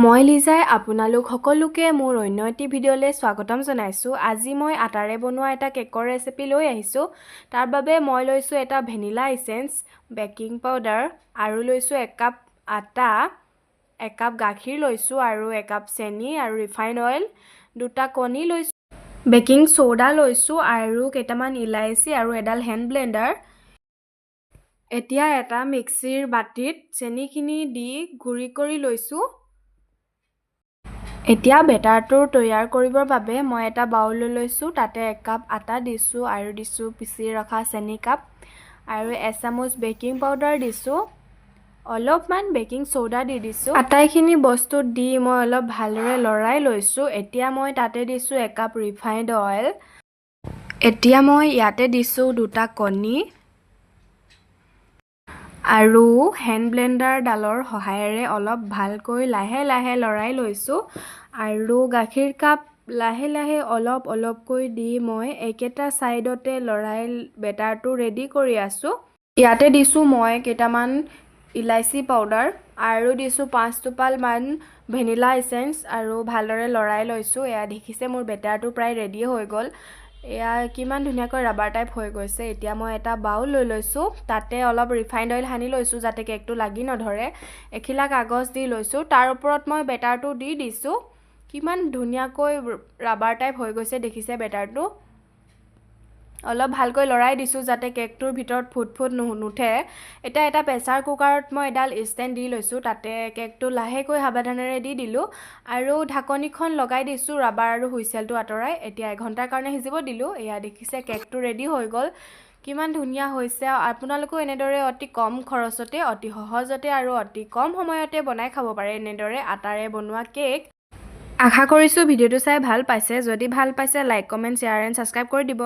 মই লিজাই আপোনালোক সকলোকে মোৰ অন্য এটি ভিডিঅ'লৈ স্বাগতম জনাইছোঁ। আজি মই আটাৰে বনোৱা এটা কেকৰ ৰেচিপি লৈ আহিছোঁ। তাৰ বাবে মই লৈছোঁ এটা ভেনিলা এচেন্স, বেকিং পাউডাৰ আৰু লৈছোঁ 1 কাপ আটা, 1 কাপ গাখীৰ লৈছোঁ আৰু 1 কাপ চেনি আৰু ৰিফাইন অইল, 2টা কণী লৈছোঁ, বেকিং সোডা লৈছোঁ আৰু কেইটামান ইলাইচি আৰু এডাল হেণ্ড ব্লেণ্ডাৰ। এতিয়া এটা মিক্সিৰ বাটিত চেনিখিনি দি গুড়ি কৰি লৈছোঁ। এতিয়া বেটাৰটো তৈয়াৰ কৰিবৰ বাবে মই এটা বাউল লৈছোঁ। তাতে 1 কাপ আটা দিছোঁ আৰু দিছোঁ পিচি ৰখা চেনি কাপ আৰু 1 চামুচ বেকিং পাউডাৰ দিছোঁ, অলপমান বেকিং সোডা দি দিছোঁ। আটাইখিনি বস্তু দি মই অলপ ভালদৰে লৰাই লৈছোঁ। এতিয়া মই তাতে দিছোঁ 1 কাপ ৰিফাইণ্ড অইল। এতিয়া মই ইয়াতে দিছোঁ 2টা কণী আৰু হেণ্ড ব্লেণ্ডাৰডালৰ সহায়েৰে অলপ ভালকৈ লাহে লাহে লৰাই লৈছোঁ আৰু গাখীৰ কাপ লাহে লাহে অলপকৈ দি মই একেটা ছাইডতে লৰাই বেটাৰটো ৰেডি কৰি আছোঁ। ইয়াতে দিছোঁ মই কেইটামান ইলাইচি পাউডাৰ আৰু দিছোঁ 5 টোপালমান ভেনিলা এচেন্স আৰু ভালদৰে লৰাই লৈছোঁ। এয়া দেখিছে মোৰ বেটাৰটো প্ৰায় ৰেডি হৈ গ'ল। এয়া কিমান ধুনীয়াকৈ ৰাবাৰ টাইপ হৈ গৈছে। এতিয়া মই এটা বাউল লৈ লৈছোঁ, তাতে অলপ ৰিফাইণ্ড অইল সানি লৈছোঁ যাতে কেকটো লাগি নধৰে। এখিলা কাগজ দি লৈছোঁ, তাৰ ওপৰত মই বেটাৰটো দি দিছোঁ। কিমান ধুনীয়াকৈ ৰাবাৰ টাইপ হৈ গৈছে দেখিছে বেটাৰটো। অলপ ভালকৈ লৰাই দিছোঁ যাতে কেকটোৰ ভিতৰত ফুট নুঠে। এতিয়া এটা প্ৰেছাৰ কুকাৰত মই এডাল ষ্টেণ্ড দি লৈছোঁ, তাতে কেকটো লাহেকৈ সাৱধানেৰে দি দিলোঁ আৰু ঢাকনিখন লগাই দিছোঁ ৰাবাৰ আৰু হুইচেলটো আঁতৰাই। এতিয়া 1 ঘণ্টাৰ কাৰণে সিজিব দিলোঁ। এয়া দেখিছে কেকটো ৰেডি হৈ গ'ল। কিমান ধুনীয়া হৈছে। আপোনালোকেও এনেদৰে অতি কম খৰচতে, অতি সহজতে আৰু অতি কম সময়তে বনাই খাব পাৰে এনেদৰে আটাৰে বনোৱা কেক। আশা কৰিছোঁ ভিডিঅ'টো চাই ভাল পাইছে। যদি ভাল পাইছে like, comment, share and subscribe কৰি দিব।